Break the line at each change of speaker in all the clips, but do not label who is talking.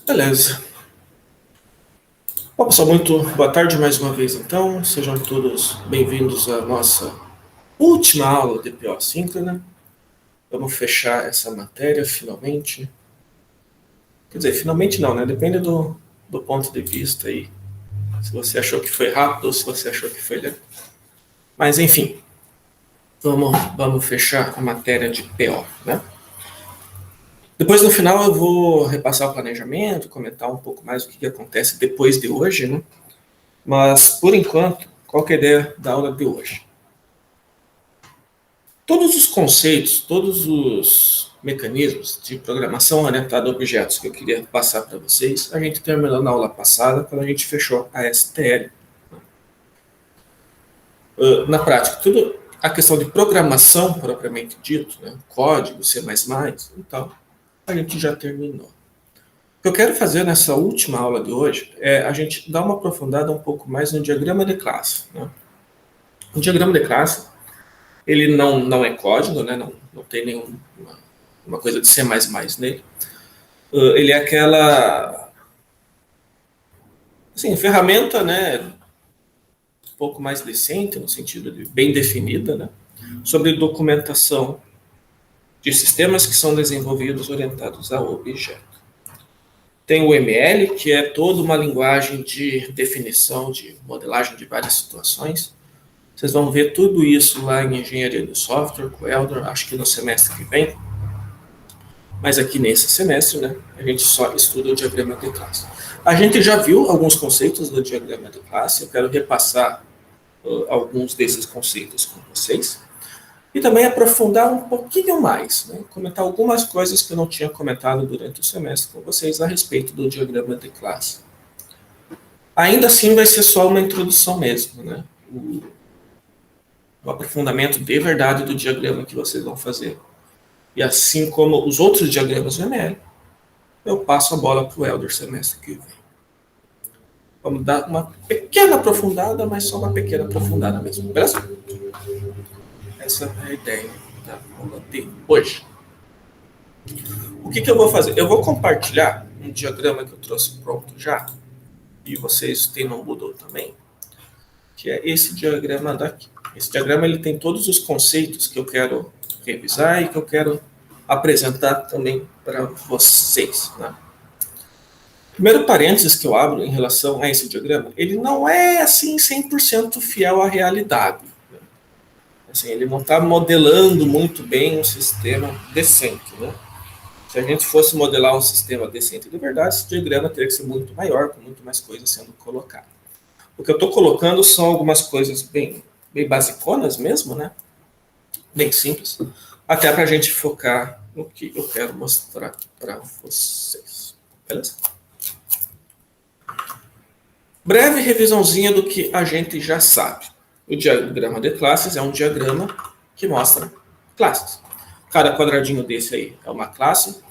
Beleza. Bom, pessoal, muito boa tarde mais uma vez, então. Sejam todos bem-vindos à nossa última aula de PO síncrona. Vamos fechar essa matéria, finalmente. Quer dizer, finalmente não, né? Depende do ponto de vista aí. Se você achou que foi rápido ou se você achou que foi lento. Mas, enfim, vamos fechar a matéria de PO, né? Depois, no final, eu vou repassar o planejamento, comentar um pouco mais o que acontece depois de hoje, né? Mas, por enquanto, qual que é a ideia da aula de hoje? Todos os conceitos, todos os mecanismos de programação orientada a objetos que eu queria passar para vocês, a gente terminou na aula passada, quando a gente fechou a STL. Na prática, tudo a questão de programação, propriamente dito, né, código, C++, então, a gente já terminou. O que eu quero fazer nessa última aula de hoje é a gente dar uma aprofundada um pouco mais no diagrama de classe. Né? O diagrama de classe, ele não é código, né? não tem nenhuma coisa de C++ nele. Ele é aquela assim, ferramenta, né, um pouco mais decente, no sentido de bem definida, né, sobre documentação de sistemas que são desenvolvidos orientados a objeto. Tem o ML, que é toda uma linguagem de definição, de modelagem de várias situações. Vocês vão ver tudo isso lá em Engenharia do Software, com o Eldor, acho que no semestre que vem. Mas aqui nesse semestre, né, a gente só estuda o diagrama de classe. A gente já viu alguns conceitos do diagrama de classe, eu quero repassar alguns desses conceitos com vocês. E também aprofundar um pouquinho mais, né, comentar algumas coisas que eu não tinha comentado durante o semestre com vocês a respeito do diagrama de classe. Ainda assim vai ser só uma introdução mesmo, né, o aprofundamento de verdade do diagrama que vocês vão fazer. E assim como os outros diagramas do ML, eu passo a bola para o Elder semestre que vem. Vamos dar uma pequena aprofundada, mas só uma pequena aprofundada mesmo, beleza? Essa é a ideia da aula de hoje. O que eu vou fazer? Eu vou compartilhar um diagrama que eu trouxe pronto já, e vocês têm no Moodle também, que é esse diagrama daqui. Esse diagrama ele tem todos os conceitos que eu quero revisar e que eu quero apresentar também para vocês, né? Primeiro parênteses que eu abro em relação a esse diagrama, ele não é assim 100% fiel à realidade. Né? Assim, ele não está modelando muito bem um sistema decente. Né? Se a gente fosse modelar um sistema decente de verdade, esse diagrama teria que ser muito maior, com muito mais coisas sendo colocadas. O que eu estou colocando são algumas coisas bem basiconas mesmo, né? Bem simples, até para a gente focar no que eu quero mostrar para vocês. Beleza? Breve revisãozinha do que a gente já sabe. O diagrama de classes é um diagrama que mostra classes. Cada quadradinho desse aí é uma classe.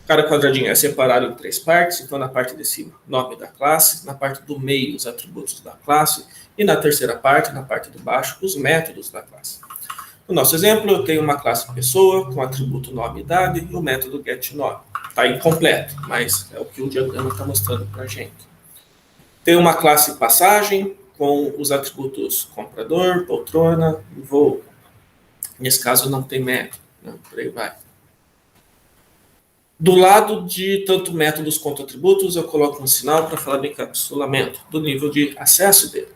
Cada quadradinho é separado em 3 partes. Então, na parte de cima, nome da classe. Na parte do meio, os atributos da classe. E na terceira parte, na parte de baixo, os métodos da classe. No nosso exemplo, eu tenho uma classe pessoa com atributo nome e idade e o método getNome. Está incompleto, mas é o que o diagrama está mostrando para a gente. Tem uma classe passagem com os atributos comprador, poltrona e voo. Nesse caso não tem método, né? Por aí vai. Do lado de tanto métodos quanto atributos, eu coloco um sinal para falar de encapsulamento, do nível de acesso dele.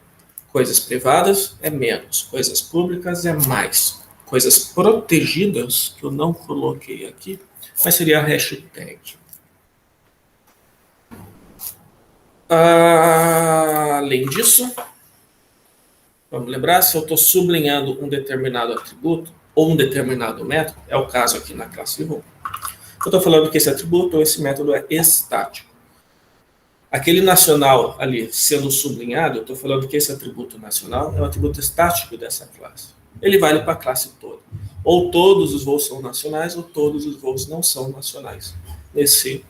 Coisas privadas é menos, coisas públicas é mais. Coisas protegidas, que eu não coloquei aqui, mas seria a hashtag. Além disso, vamos lembrar, se eu estou sublinhando um determinado atributo ou um determinado método, é o caso aqui na classe voo, eu estou falando que esse atributo ou esse método é estático. Aquele nacional ali sendo sublinhado, eu estou falando que esse atributo nacional é um atributo estático dessa classe. Ele vale para a classe toda. Ou todos os voos são nacionais, ou todos os voos não são nacionais. Nesse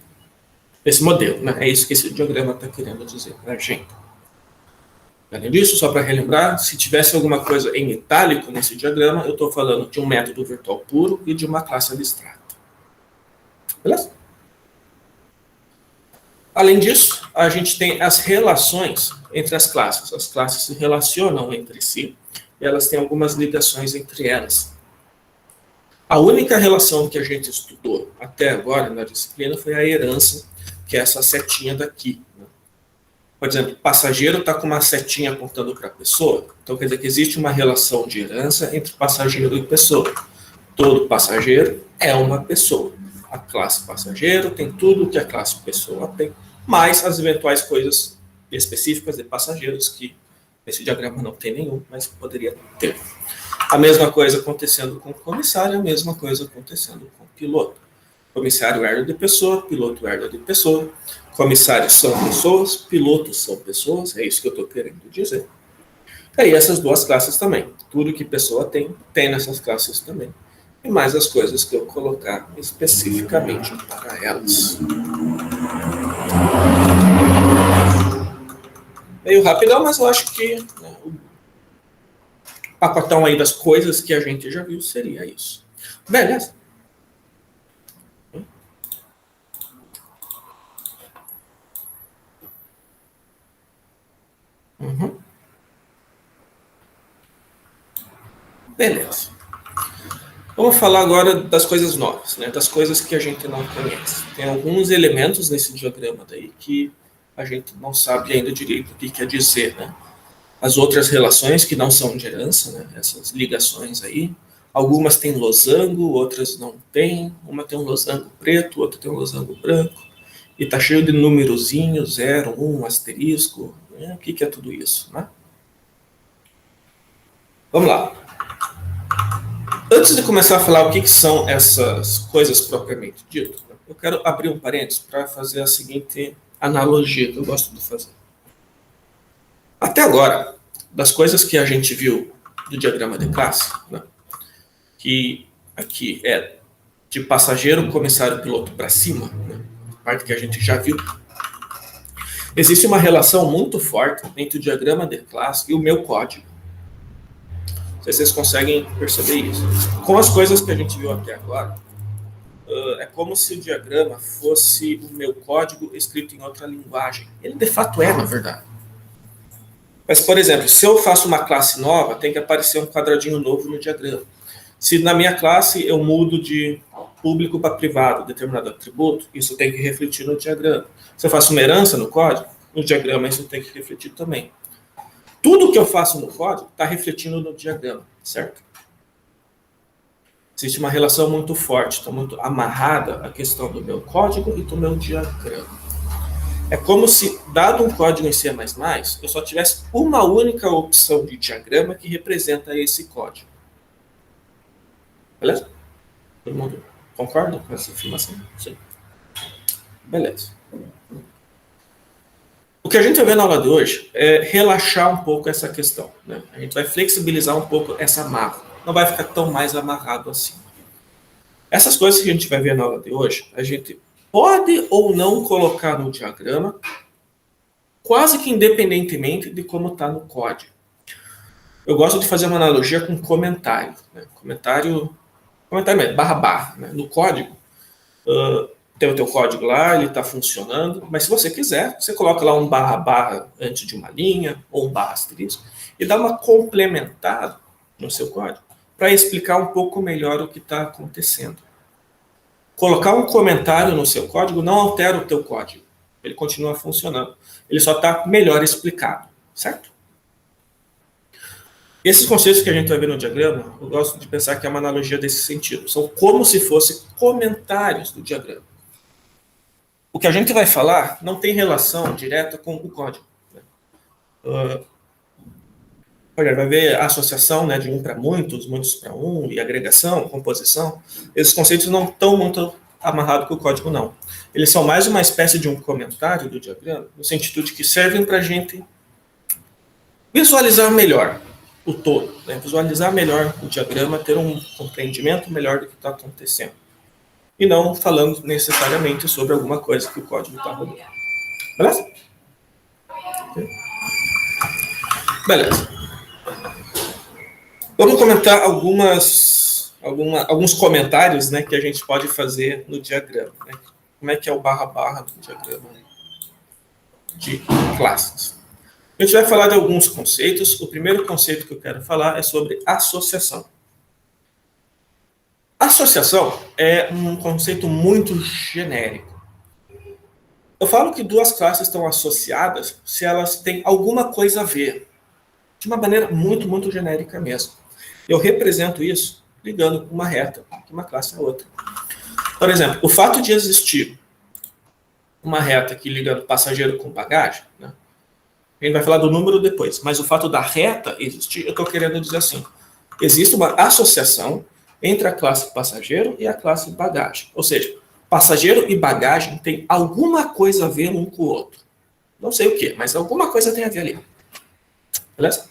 modelo, né? É isso que esse diagrama está querendo dizer para a gente. Além disso, só para relembrar, se tivesse alguma coisa em itálico nesse diagrama, eu estou falando de um método virtual puro e de uma classe abstrata. Beleza? Além disso, a gente tem as relações entre as classes. As classes se relacionam entre si e elas têm algumas ligações entre elas. A única relação que a gente estudou até agora na disciplina foi a herança, que é essa setinha daqui. Por exemplo, passageiro está com uma setinha apontando para a pessoa, então quer dizer que existe uma relação de herança entre passageiro e pessoa. Todo passageiro é uma pessoa. A classe passageiro tem tudo que a classe pessoa tem, mais as eventuais coisas específicas de passageiros, que nesse diagrama não tem nenhum, mas poderia ter. A mesma coisa acontecendo com o comissário, a mesma coisa acontecendo com o piloto. Comissário herda de pessoa, piloto herda de pessoa. Comissários são pessoas, pilotos são pessoas, é isso que eu estou querendo dizer. E aí essas duas classes também. Tudo que pessoa tem, tem nessas classes também. E mais as coisas que eu colocar especificamente para elas. Meio rapidão, mas eu acho que o pacotão aí das coisas que a gente já viu seria isso. Beleza? Uhum. Beleza. Vamos falar agora das coisas novas, né? Das coisas que a gente não conhece. Tem alguns elementos nesse diagrama daí que a gente não sabe ainda direito o que quer dizer, né? As outras relações que não são de herança, né? Essas ligações aí. Algumas têm losango, outras não têm. Uma tem um losango preto, outra tem um losango branco. E tá cheio de numerozinhos, 0, 1, asterisco. Né? O que é tudo isso, né? Vamos lá. Antes de começar a falar o que são essas coisas propriamente dito, eu quero abrir um parênteses para fazer a seguinte analogia que eu gosto de fazer. Até agora, das coisas que a gente viu do diagrama de classe, né, que aqui é de passageiro, comissário, piloto para cima, né, parte que a gente já viu, existe uma relação muito forte entre o diagrama de classe e o meu código. Não sei se vocês conseguem perceber isso. Com as coisas que a gente viu até agora, é como se o diagrama fosse o meu código escrito em outra linguagem. Ele de fato é, na verdade. Mas, por exemplo, se eu faço uma classe nova, tem que aparecer um quadradinho novo no diagrama. Se na minha classe eu mudo de público para privado, determinado atributo, isso tem que refletir no diagrama. Se eu faço uma herança no código, no diagrama isso tem que refletir também. Tudo que eu faço no código está refletindo no diagrama, certo? Existe uma relação muito forte, está muito amarrada a questão do meu código e do meu diagrama. É como se, dado um código em C++, eu só tivesse uma única opção de diagrama que representa esse código. Beleza? Todo mundo concorda com essa afirmação? Sim. Beleza. O que a gente vai ver na aula de hoje é relaxar um pouco essa questão, né? A gente vai flexibilizar um pouco essa amarra. Não vai ficar tão mais amarrado assim. Essas coisas que a gente vai ver na aula de hoje, a gente pode ou não colocar no diagrama, quase que independentemente de como está no código. Eu gosto de fazer uma analogia com comentário, né? Comentário mesmo, barra, né? No código, tem o teu código lá, ele está funcionando, mas se você quiser, você coloca lá um barra antes de uma linha, ou um barra asterisco, e dá uma complementada no seu código, para explicar um pouco melhor o que está acontecendo. Colocar um comentário no seu código não altera o teu código, ele continua funcionando, ele só está melhor explicado, certo? Esses conceitos que a gente vai ver no diagrama, eu gosto de pensar que é uma analogia desse sentido, são como se fossem comentários do diagrama. O que a gente vai falar não tem relação direta com o código. Olha, vai ver a associação, né, de um para muitos, muitos para um, e agregação, composição. Esses conceitos não estão muito amarrados com o código, não. Eles são mais uma espécie de um comentário do diagrama, no sentido de que servem para a gente visualizar melhor o todo, né, visualizar melhor o diagrama, ter um compreendimento melhor do que está acontecendo. E não falando necessariamente sobre alguma coisa que o código está rodando. Beleza? Beleza. Vamos comentar alguns comentários, né, que a gente pode fazer no diagrama. Né? Como é que é o barra no diagrama? de classes. A gente vai falar de alguns conceitos. O primeiro conceito que eu quero falar é sobre associação. Associação é um conceito muito genérico. Eu falo que duas classes estão associadas se elas têm alguma coisa a ver, de uma maneira muito, muito genérica mesmo. Eu represento isso ligando uma reta de uma classe a outra. Por exemplo, o fato de existir uma reta aqui ligando passageiro com bagagem, né? A gente vai falar do número depois, mas o fato da reta existir, eu estou querendo dizer assim, existe uma associação entre a classe passageiro e a classe bagagem. Ou seja, passageiro e bagagem tem alguma coisa a ver um com o outro. Não sei o que, mas alguma coisa tem a ver ali. Beleza?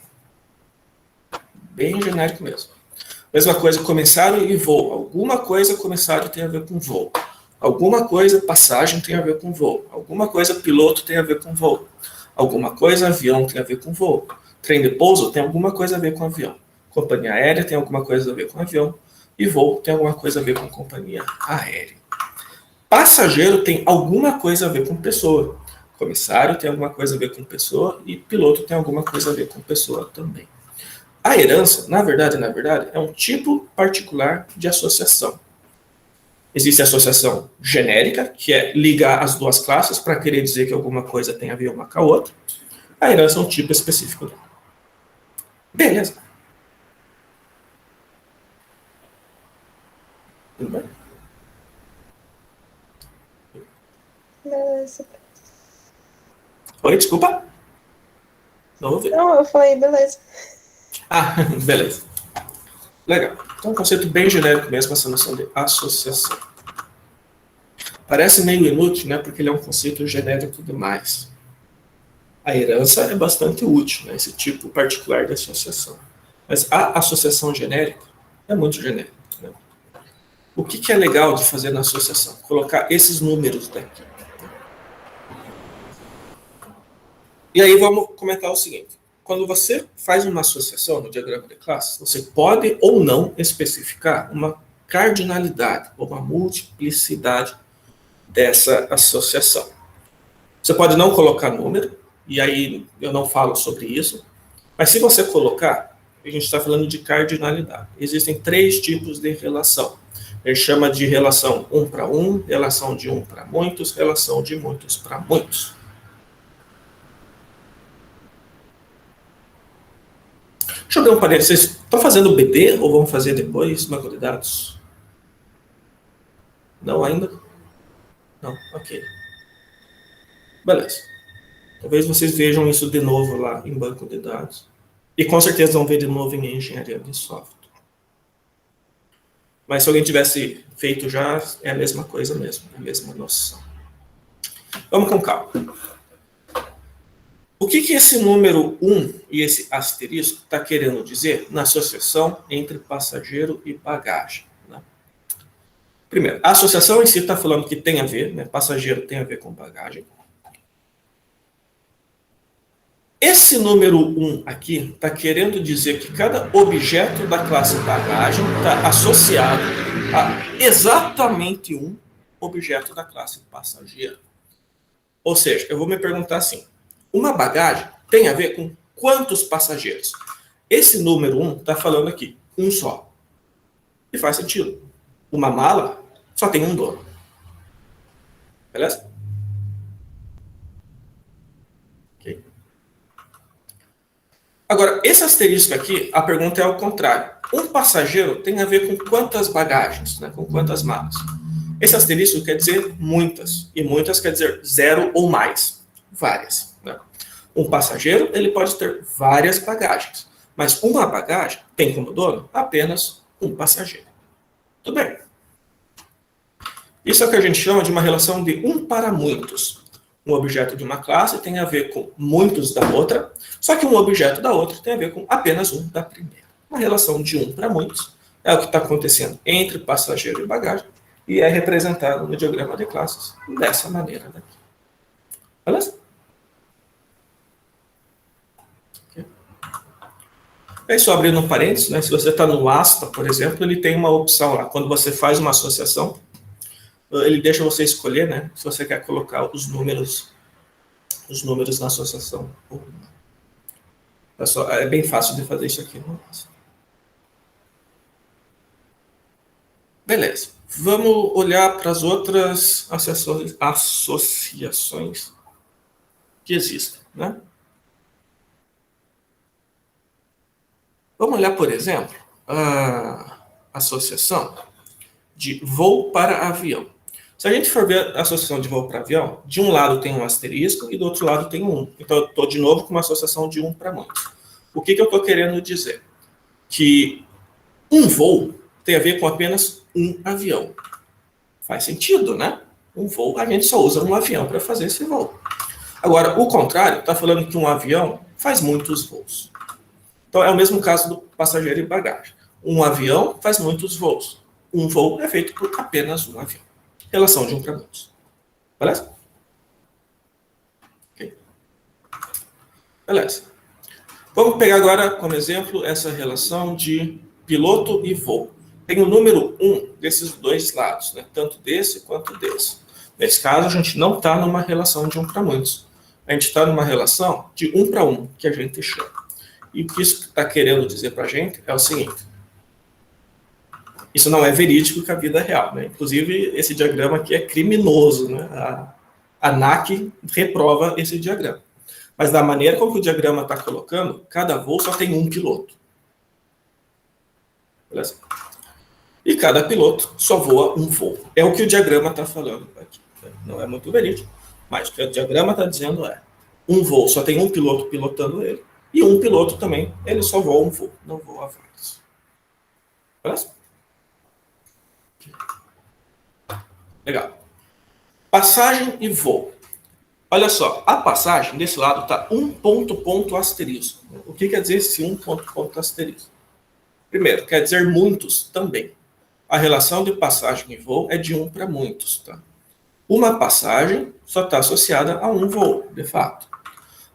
Bem genérico mesmo. Mesma coisa, comissário e voo. Alguma coisa comissário tem a ver com voo. Alguma coisa passagem tem a ver com voo. Alguma coisa piloto tem a ver com voo. Alguma coisa avião tem a ver com voo. Trem de pouso tem alguma coisa a ver com avião. Companhia aérea tem alguma coisa a ver com avião. E voo tem alguma coisa a ver com companhia aérea. Passageiro tem alguma coisa a ver com pessoa. Comissário tem alguma coisa a ver com pessoa. E piloto tem alguma coisa a ver com pessoa também. A herança, na verdade, é um tipo particular de associação. Existe a associação genérica, que é ligar as duas classes para querer dizer que alguma coisa tem a ver uma com a outra. A herança é um tipo específico dela. Beleza. Tudo bem?
Beleza.
Oi, desculpa? Não ouvi.
Não, eu falei, beleza.
Ah, beleza. Legal. Então, é um conceito bem genérico mesmo, essa noção de associação. Parece meio inútil, né? Porque ele é um conceito genérico demais. A herança é bastante útil, né? Esse tipo particular de associação. Mas a associação genérica é muito genérica, né? O que é legal de fazer na associação? Colocar esses números daqui. E aí vamos comentar o seguinte. Quando você faz uma associação no diagrama de classes, você pode ou não especificar uma cardinalidade ou uma multiplicidade dessa associação. Você pode não colocar número, e aí eu não falo sobre isso, mas se você colocar, a gente está falando de cardinalidade. Existem 3 tipos de relação. A gente chama de relação 1 para 1, relação de 1 para muitos, relação de muitos para muitos. Deixa eu ver um parênteses. Vocês estão fazendo BD ou vão fazer depois, banco de dados? Não ainda? Não, ok. Beleza. Talvez vocês vejam isso de novo lá em banco de dados. E com certeza vão ver de novo em engenharia de software. Mas se alguém tivesse feito já, é a mesma coisa mesmo, é a mesma noção. Vamos com calma. O que esse número 1 e esse asterisco está querendo dizer na associação entre passageiro e bagagem? Né? Primeiro, a associação em si está falando que tem a ver, né? Passageiro tem a ver com bagagem. Esse número 1 aqui está querendo dizer que cada objeto da classe bagagem está associado a exatamente um objeto da classe passageiro. Ou seja, eu vou me perguntar assim, uma bagagem tem a ver com quantos passageiros? Esse número 1 está falando aqui, um só. E faz sentido. Uma mala só tem um dono. Beleza? Ok. Agora, esse asterisco aqui, a pergunta é ao contrário. Um passageiro tem a ver com quantas bagagens, né? Com quantas malas? Esse asterisco quer dizer muitas. E muitas quer dizer 0 ou mais. Várias. Né? Um passageiro, ele pode ter várias bagagens. Mas uma bagagem tem como dono apenas um passageiro. Tudo bem. Isso é o que a gente chama de uma relação de um para muitos. Um objeto de uma classe tem a ver com muitos da outra, só que um objeto da outra tem a ver com apenas um da primeira. Uma relação de um para muitos é o que está acontecendo entre passageiro e bagagem e é representado no diagrama de classes dessa maneira daqui. Beleza? É só abrindo um parênteses, né? Se você está no ASTA, por exemplo, ele tem uma opção lá. Quando você faz uma associação, ele deixa você escolher, né? Se você quer colocar os números os números na associação. É bem fácil de fazer isso aqui. Beleza. Vamos olhar para as outras associações que existem, né? Vamos olhar, por exemplo, a associação de voo para avião. Se a gente for ver a associação de voo para avião, de um lado tem um asterisco e do outro lado tem um 1. Então, eu estou de novo com uma associação de 1 para muitos. O que eu estou querendo dizer? Que um voo tem a ver com apenas um avião. Faz sentido, né? Um voo, a gente só usa um avião para fazer esse voo. Agora, o contrário, está falando que um avião faz muitos voos. Então, é o mesmo caso do passageiro e bagagem. Um avião faz muitos voos. Um voo é feito por apenas um avião. Relação de 1 para muitos. Beleza? Okay. Beleza. Vamos pegar agora como exemplo essa relação de piloto e voo. Tem o número 1 desses dois lados, né? Tanto desse quanto desse. Nesse caso, a gente não está numa relação de 1 para muitos. A gente está numa relação de 1 para 1, que a gente chama. E o que isso está querendo dizer para a gente é o seguinte. Isso não é verídico com a vida real, né? Inclusive, esse diagrama aqui é criminoso, né? A ANAC reprova esse diagrama. Mas da maneira como o diagrama está colocando, cada voo só tem um piloto. Beleza? E cada piloto só voa um voo. É o que o diagrama está falando aqui. Não é muito verídico, mas o que o diagrama está dizendo é um voo só tem um piloto pilotando ele, e um piloto também, ele só voa um voo, não voa vários. Beleza? Legal. Passagem e voo. Olha só, a passagem, desse lado, está um ponto asterisco. O que quer dizer esse um ponto asterisco? Primeiro, quer dizer muitos também. A relação de passagem e voo é de 1 para muitos. Tá? Uma passagem só está associada a um voo, de fato.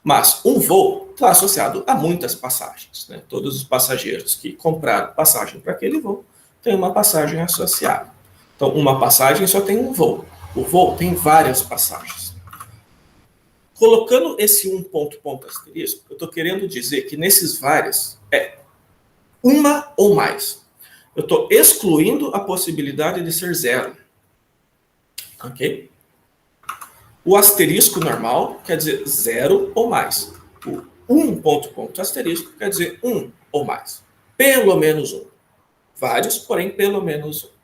Mas um voo está associado a muitas passagens. Né? Todos os passageiros que compraram passagem para aquele voo têm uma passagem associada. Então, uma passagem só tem um voo. O voo tem várias passagens. Colocando esse um ponto asterisco, eu estou querendo dizer que nesses vários é uma ou mais. Eu estou excluindo a possibilidade de ser zero. Ok? O asterisco normal quer dizer zero ou mais. O um ponto asterisco quer dizer um ou mais. Pelo menos um. Vários, porém pelo menos um.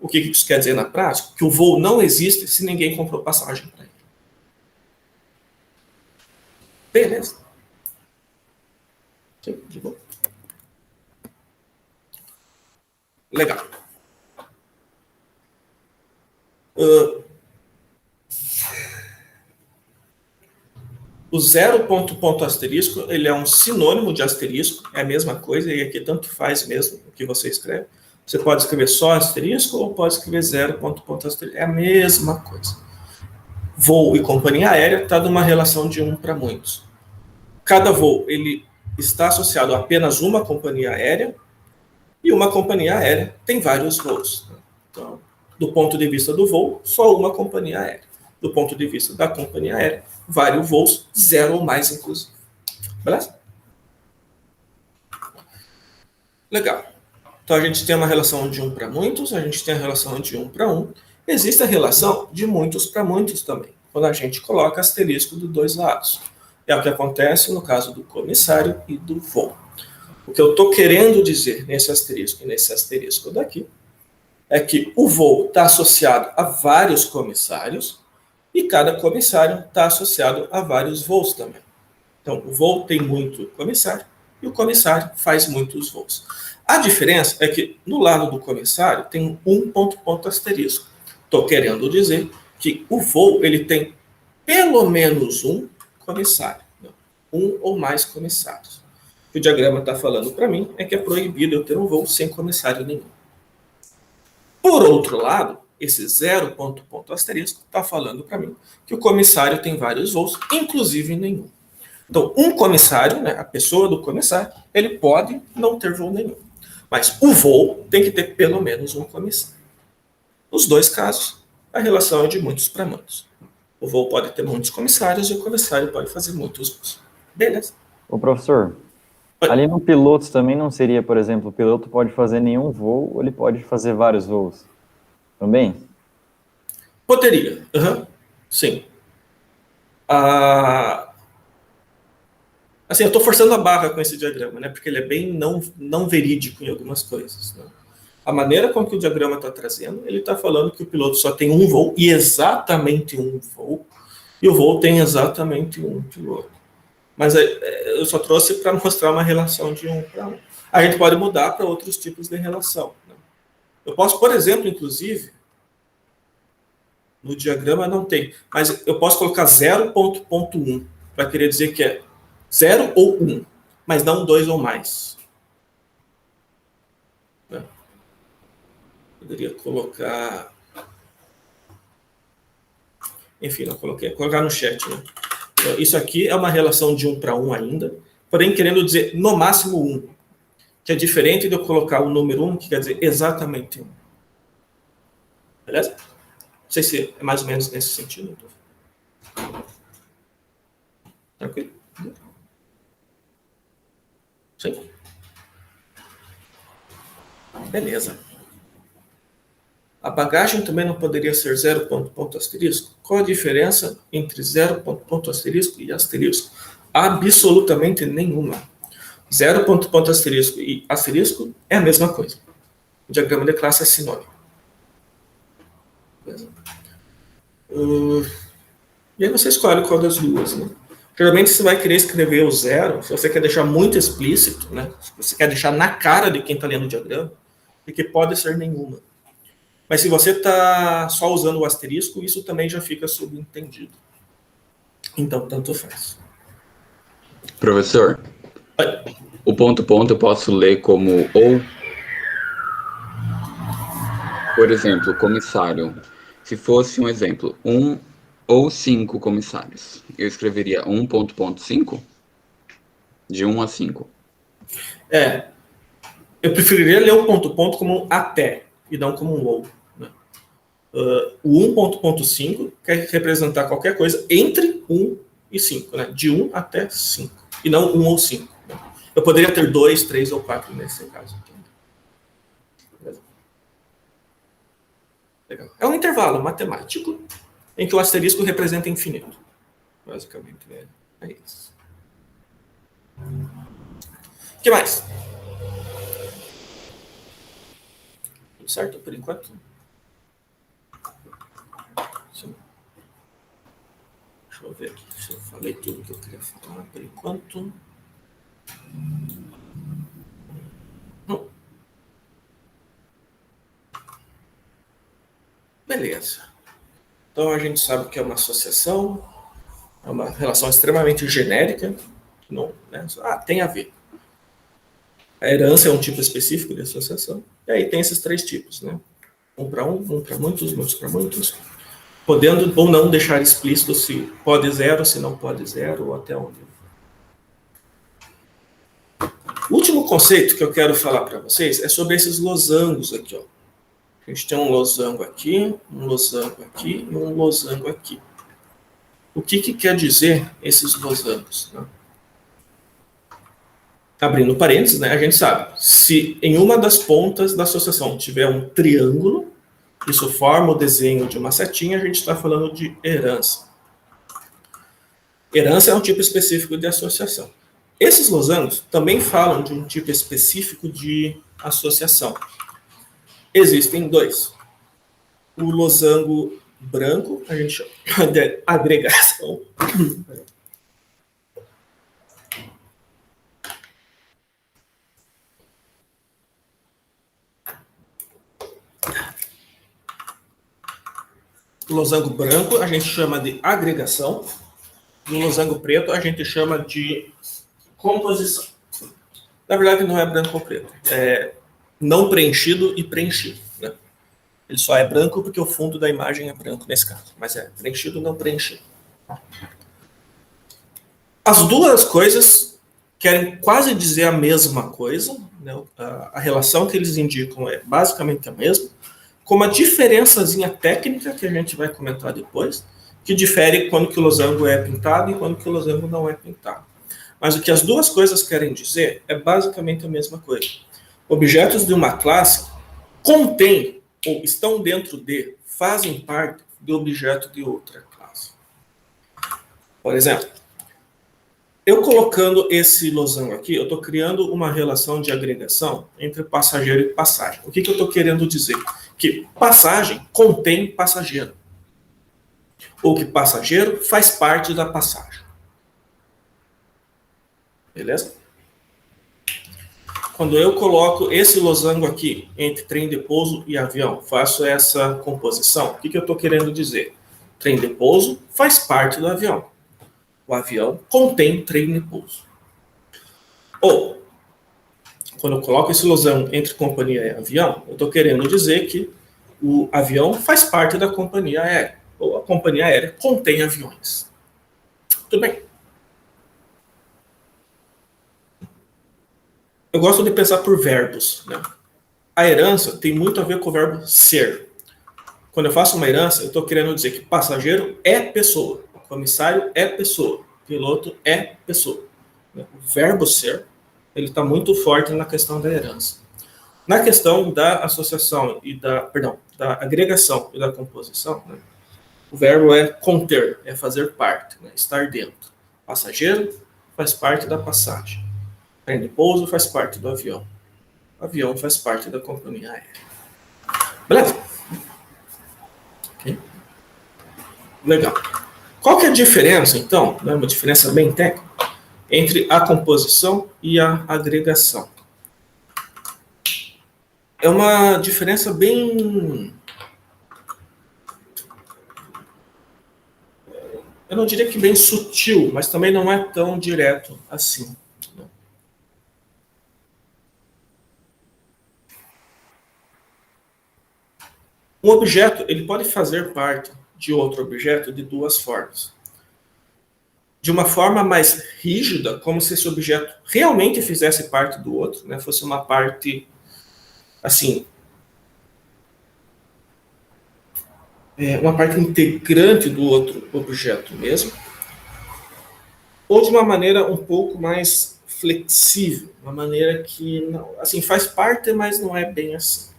O que isso quer dizer na prática? Que o voo não existe se ninguém comprou passagem para ele. Beleza? De boa. Legal. O zero ponto asterisco, ele é um sinônimo de asterisco, é a mesma coisa, e aqui tanto faz mesmo o que você escreve. Você pode escrever só asterisco ou pode escrever zero ponto asterisco, é a mesma coisa. Voo e companhia aérea está numa relação de 1 para muitos. Cada voo ele está associado a apenas uma companhia aérea, e uma companhia aérea tem vários voos. Então, do ponto de vista do voo, só uma companhia aérea. Do ponto de vista da companhia aérea, vários voos, zero ou mais, inclusive. Beleza? Legal. Então, a gente tem uma relação de 1 para muitos, a gente tem a relação de 1 para 1. Existe a relação de muitos para muitos também, quando a gente coloca asterisco dos dois lados. É o que acontece no caso do comissário e do voo. O que eu estou querendo dizer nesse asterisco e nesse asterisco daqui é que o voo está associado a vários comissários e cada comissário está associado a vários voos também. Então, o voo tem muito comissário e o comissário faz muitos voos. A diferença é que no lado do comissário tem um ponto asterisco. Estou querendo dizer que o voo ele tem pelo menos um comissário, um ou mais comissários. O que o diagrama está falando para mim é que é proibido eu ter um voo sem comissário nenhum. Por outro lado, esse zero ponto asterisco está falando para mim que o comissário tem vários voos, inclusive nenhum. Então, um comissário, né, a pessoa do comissário, ele pode não ter voo nenhum. Mas o voo tem que ter pelo menos um comissário. Nos dois casos, a relação é de muitos para muitos. O voo pode ter muitos comissários e o comissário pode fazer muitos voos. Beleza.
Ô, professor, ali no pilotos também não seria, por exemplo, o piloto pode fazer nenhum voo ou ele pode fazer vários voos? Também?
Poderia. Sim. Assim, eu estou forçando a barra com esse diagrama, né? Porque ele é bem não verídico em algumas coisas. Né? A maneira com que o diagrama está trazendo, ele está falando que o piloto só tem um voo, e exatamente um voo, e o voo tem exatamente um piloto. Mas eu só trouxe para mostrar uma relação de 1 para 1. A gente pode mudar para outros tipos de relação. Né? Eu posso, por exemplo, inclusive, no diagrama não tem, mas eu posso colocar 0.1 para querer dizer que é 0 ou 1, mas não 2 ou mais. Né? Poderia colocar... Enfim, não coloquei. Colocar no chat. Né? Então, isso aqui é uma relação de 1 para 1 ainda, porém querendo dizer no máximo 1, que é diferente de eu colocar o número 1, que quer dizer exatamente 1. Beleza? Não sei se é mais ou menos nesse sentido. Tranquilo? Sim. Beleza. A bagagem também não poderia ser 0 ponto asterisco? Qual a diferença entre 0 ponto asterisco e asterisco? Absolutamente nenhuma. 0 ponto asterisco e asterisco é a mesma coisa. O diagrama de classe é sinônimo. Beleza? E aí você escolhe qual das duas, né? Geralmente você vai querer escrever o 0, se você quer deixar muito explícito, né? Se você quer deixar na cara de quem está lendo o diagrama, porque pode ser nenhuma. Mas se você está só usando o asterisco, isso também já fica subentendido. Então, tanto faz.
Professor, o ponto eu posso ler como ou... Por exemplo, comissário. Se fosse um exemplo, 1 ou 5 comissários, eu escreveria 1.5? De 1 a 5.
Eu preferiria ler o ponto como um até, e não como um ou. Né? O 1.5 quer representar qualquer coisa entre 1 e 5, né? De 1 até 5, e não 1 ou 5. Né? Eu poderia ter 2, 3 ou 4 nesse caso. Legal. É um intervalo matemático em que o asterisco representa infinito. Basicamente, é isso. O que mais? Tudo certo por enquanto? Sim. Deixa eu ver aqui se eu falei tudo que eu queria falar por enquanto. Beleza. Então a gente sabe que é uma associação, é uma relação extremamente genérica, não, né? Tem a ver. A herança é um tipo específico de associação, e aí tem esses 3 tipos, né? 1 para 1 para muitos, muitos para muitos, podendo ou não deixar explícito se pode 0, se não pode 0, ou até onde. O último conceito que eu quero falar para vocês é sobre esses losangos aqui, ó. A gente tem um losango aqui, um losango aqui e um losango aqui. O que quer dizer esses losangos? Né? Abrindo parênteses, né, a gente sabe, se em uma das pontas da associação tiver um triângulo, isso forma o desenho de uma setinha, a gente está falando de herança. Herança é um tipo específico de associação. Esses losangos também falam de um tipo específico de associação. Existem 2. O losango branco, a gente chama de agregação. O losango branco a gente chama de agregação. E o losango preto a gente chama de composição. Na verdade, não é branco ou preto. É não preenchido e preenchido. Né? Ele só é branco porque o fundo da imagem é branco nesse caso. Mas é preenchido, não preenchido. As duas coisas querem quase dizer a mesma coisa. Né? A relação que eles indicam é basicamente a mesma, com uma diferençazinha técnica que a gente vai comentar depois, que difere quando que o losango é pintado e quando que o losango não é pintado. Mas o que as duas coisas querem dizer é basicamente a mesma coisa. Objetos de uma classe contêm ou estão dentro de, fazem parte do objeto de outra classe. Por exemplo, eu colocando esse losango aqui, eu estou criando uma relação de agregação entre passageiro e passagem. O que eu estou querendo dizer? Que passagem contém passageiro. Ou que passageiro faz parte da passagem. Beleza? Quando eu coloco esse losango aqui entre trem de pouso e avião, faço essa composição, o que eu estou querendo dizer? Trem de pouso faz parte do avião. O avião contém trem de pouso. Ou, quando eu coloco esse losango entre companhia e avião, eu estou querendo dizer que o avião faz parte da companhia aérea. Ou a companhia aérea contém aviões. Tudo bem. Eu gosto de pensar por verbos, né? A herança tem muito a ver com o verbo ser. Quando eu faço uma herança, eu estou querendo dizer que passageiro é pessoa, comissário é pessoa, piloto é pessoa. O verbo ser, ele está muito forte na questão da herança. Na questão da associação e da agregação e da composição, né? O verbo é conter, é fazer parte, né? Estar dentro. Passageiro faz parte da passagem. Trem de pouso faz parte do avião. O avião faz parte da companhia aérea. Beleza? Okay. Legal. Qual que é a diferença, então, né, uma diferença bem técnica, entre a composição e a agregação? É uma diferença bem... Eu não diria que bem sutil, mas também não é tão direto assim. Um objeto, ele pode fazer parte de outro objeto de duas formas. De uma forma mais rígida, como se esse objeto realmente fizesse parte do outro, né? Fosse uma parte, assim, uma parte integrante do outro objeto mesmo, ou de uma maneira um pouco mais flexível, uma maneira que, não, assim, faz parte, mas não é bem assim.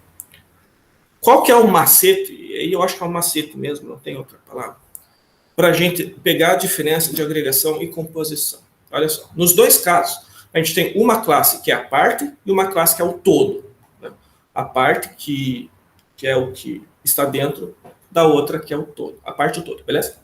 Qual que é o macete? E eu acho que é um macete mesmo, não tem outra palavra, para a gente pegar a diferença de agregação e composição. Olha só, nos dois casos, a gente tem uma classe que é a parte e uma classe que é o todo. Né? A parte que é o que está dentro da outra que é o todo. A parte e o todo, beleza?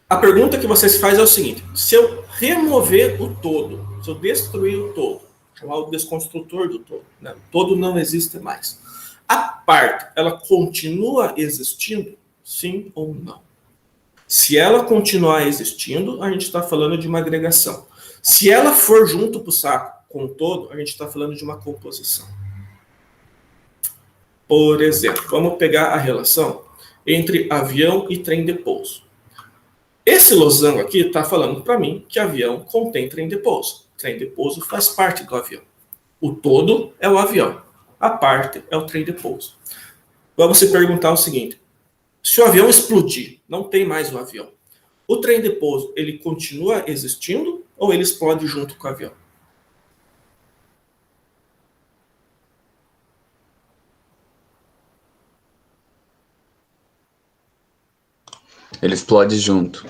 A pergunta que vocês fazem é o seguinte: se eu remover o todo, se eu destruir o todo, chamar o desconstrutor do todo, né? O todo não existe mais. A parte, ela continua existindo? Sim ou não? Se ela continuar existindo, a gente está falando de uma agregação. Se ela for junto para o saco com o todo, a gente está falando de uma composição. Por exemplo, vamos pegar a relação entre avião e trem de pouso. Esse losango aqui está falando para mim que avião contém trem de pouso. Trem de pouso faz parte do avião. O todo é o avião. A parte é o trem de pouso. Vamos se perguntar o seguinte: se o avião explodir, não tem mais o avião. O trem de pouso, ele continua existindo ou ele explode junto com o avião?
Ele explode junto.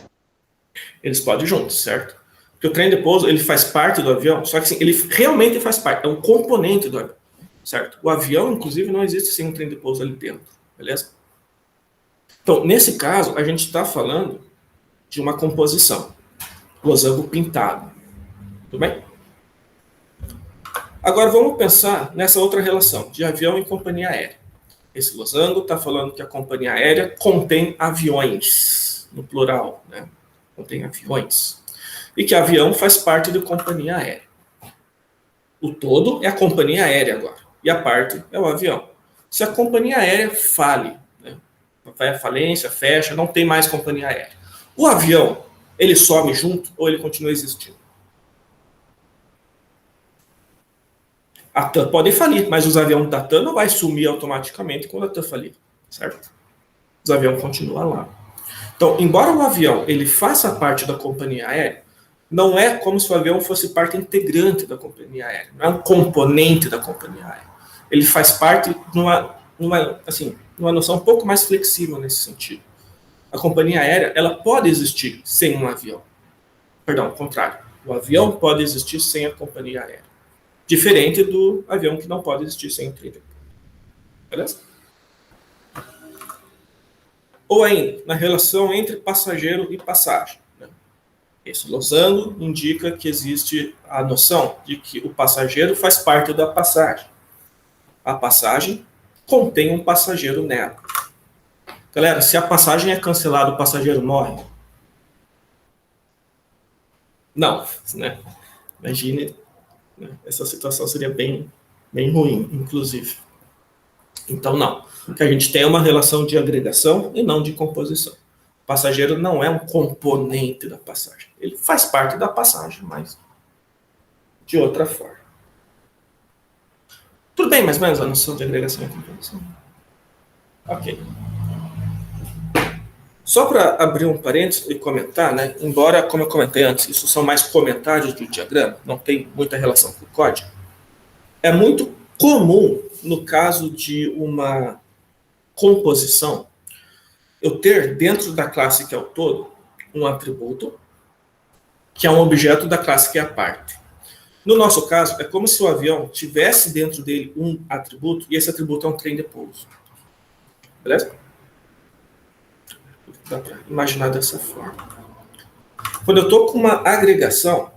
Ele explode junto, certo? Porque o trem de pouso, ele faz parte do avião, só que assim, ele realmente faz parte, é um componente do avião, certo? O avião, inclusive, não existe sem um trem de pouso ali dentro, beleza? Então, nesse caso, a gente está falando de uma composição, losango pintado, tudo bem? Agora vamos pensar nessa outra relação, de avião e companhia aérea. Esse losango está falando que a companhia aérea contém aviões, no plural, né? Contém aviões. E que avião faz parte da companhia aérea. O todo é a companhia aérea agora. E a parte é o avião. Se a companhia aérea fale, né? Vai à falência, fecha, não tem mais companhia aérea. O avião, ele some junto ou ele continua existindo? A TAM pode falir, mas os aviões da TAM não vai sumir automaticamente quando a TAM falir, certo? Os aviões continuam lá. Então, embora o avião ele faça parte da companhia aérea, não é como se o avião fosse parte integrante da companhia aérea, não é um componente da companhia aérea. Ele faz parte numa noção um pouco mais flexível nesse sentido. A companhia aérea ela pode existir sem um avião. Perdão, ao contrário. O avião pode existir sem a companhia aérea. Diferente do avião que não pode existir sem o trilho. Beleza? Ou ainda, na relação entre passageiro e passagem. Esse losango indica que existe a noção de que o passageiro faz parte da passagem. A passagem contém um passageiro nela. Galera, se a passagem é cancelada, o passageiro morre? Não, né? Imagine, né? Essa situação seria bem ruim, inclusive. Então, não. Que a gente tem uma relação de agregação e não de composição. O passageiro não é um componente da passagem. Ele faz parte da passagem, mas de outra forma. Tudo bem, mais ou menos, a noção de agregação e composição? Ok. Só para abrir um parênteses e comentar, né? Embora, como eu comentei antes, isso são mais comentários do diagrama, não tem muita relação com o código, é muito comum, no caso de uma composição, eu ter dentro da classe que é o todo, um atributo, que é um objeto da classe que é a parte. No nosso caso, é como se o avião tivesse dentro dele um atributo, e esse atributo é um trem de pouso. Beleza? Dá para imaginar dessa forma. Quando eu estou com uma agregação,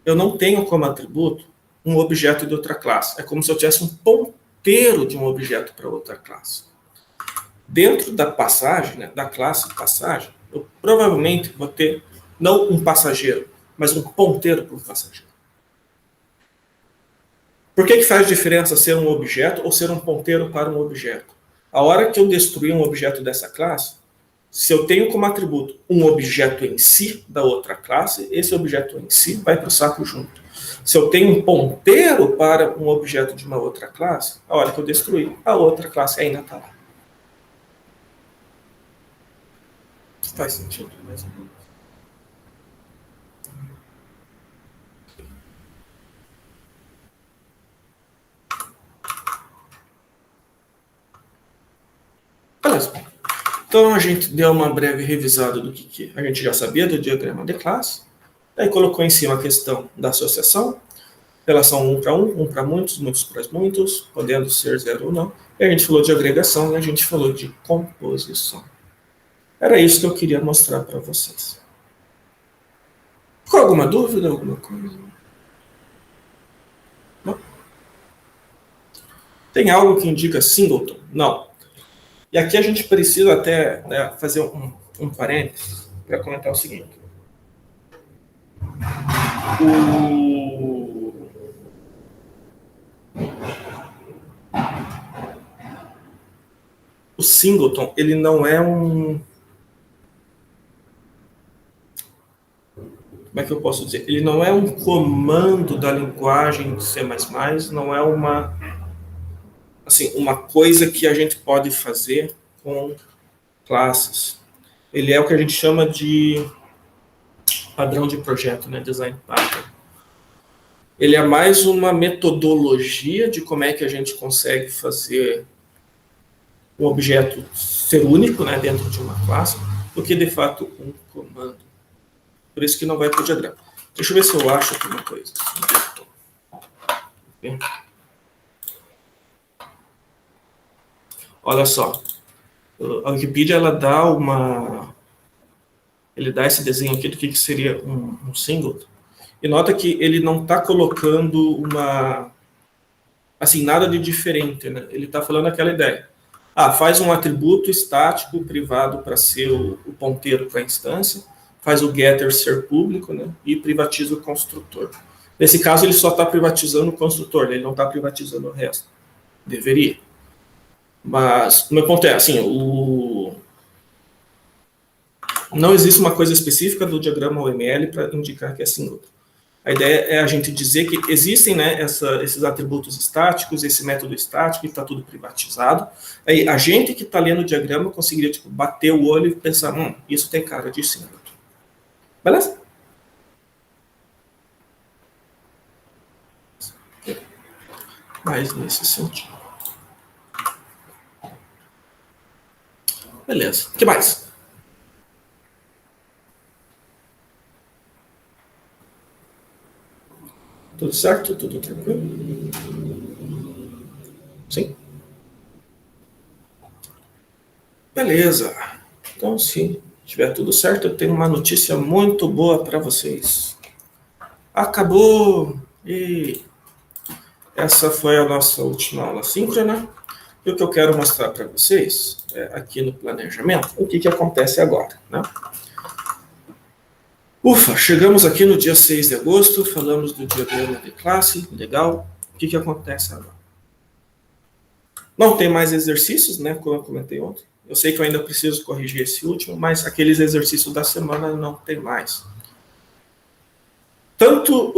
eu não tenho como atributo um objeto de outra classe. É como se eu tivesse um ponteiro de um objeto para outra classe. Dentro da passagem, né, da classe passagem, eu provavelmente vou ter não um passageiro, mas um ponteiro para um passageiro. Por que faz diferença ser um objeto ou ser um ponteiro para um objeto? A hora que eu destruir um objeto dessa classe, se eu tenho como atributo um objeto em si da outra classe, esse objeto em si vai para o saco junto. Se eu tenho um ponteiro para um objeto de uma outra classe, a hora que eu destruir, a outra classe ainda está lá. Faz sentido, mais ou menos. Beleza. Então, a gente deu uma breve revisada do que a gente já sabia do diagrama de classe. Aí colocou em cima a questão da associação, relação 1 para 1, 1 para muitos, muitos para muitos, podendo ser 0 ou não. E a gente falou de agregação e a gente falou de composição. Era isso que eu queria mostrar para vocês. Ficou alguma dúvida, alguma coisa? Não? Tem algo que indica singleton? Não. E aqui a gente precisa até, né, fazer um parênteses para comentar o seguinte. O singleton, ele não é um... Como é que eu posso dizer? Ele não é um comando da linguagem C++, não é uma coisa que a gente pode fazer com classes. Ele é o que a gente chama de padrão de projeto, né? Design pattern. Ele é mais uma metodologia de como é que a gente consegue fazer um objeto ser único, né, dentro de uma classe, do que, de fato, um comando. Por isso que não vai para o diagrama. Deixa eu ver se eu acho alguma coisa. Olha só. A Wikipedia, ela dá ele dá esse desenho aqui do que seria um singleton. E nota que ele não está colocando nada de diferente, né? Ele está falando aquela ideia. Faz um atributo estático privado para ser o ponteiro para a instância, faz o getter ser público, né? E privatiza o construtor. Nesse caso, ele só está privatizando o construtor, ele não está privatizando o resto. Deveria. Mas o meu ponto é, não existe uma coisa específica do diagrama OML para indicar que é singleton. A ideia é a gente dizer que existem, né, esses atributos estáticos, esse método estático, e está tudo privatizado. Aí a gente que está lendo o diagrama conseguiria tipo, bater o olho e pensar, isso tem cara de símbolo. Beleza? Mais nesse sentido. Beleza. O que mais? Tudo certo? Tudo tranquilo? Sim? Beleza. Então, se tiver tudo certo, eu tenho uma notícia muito boa para vocês. Acabou! E essa foi a nossa última aula síncrona. E o que eu quero mostrar para vocês, aqui no planejamento, o que acontece agora, né? Ufa, chegamos aqui no dia 6 de agosto, falamos do diagrama de classe, legal. O que acontece agora? Não tem mais exercícios, né, como eu comentei ontem. Eu sei que eu ainda preciso corrigir esse último, mas aqueles exercícios da semana não tem mais. Tanto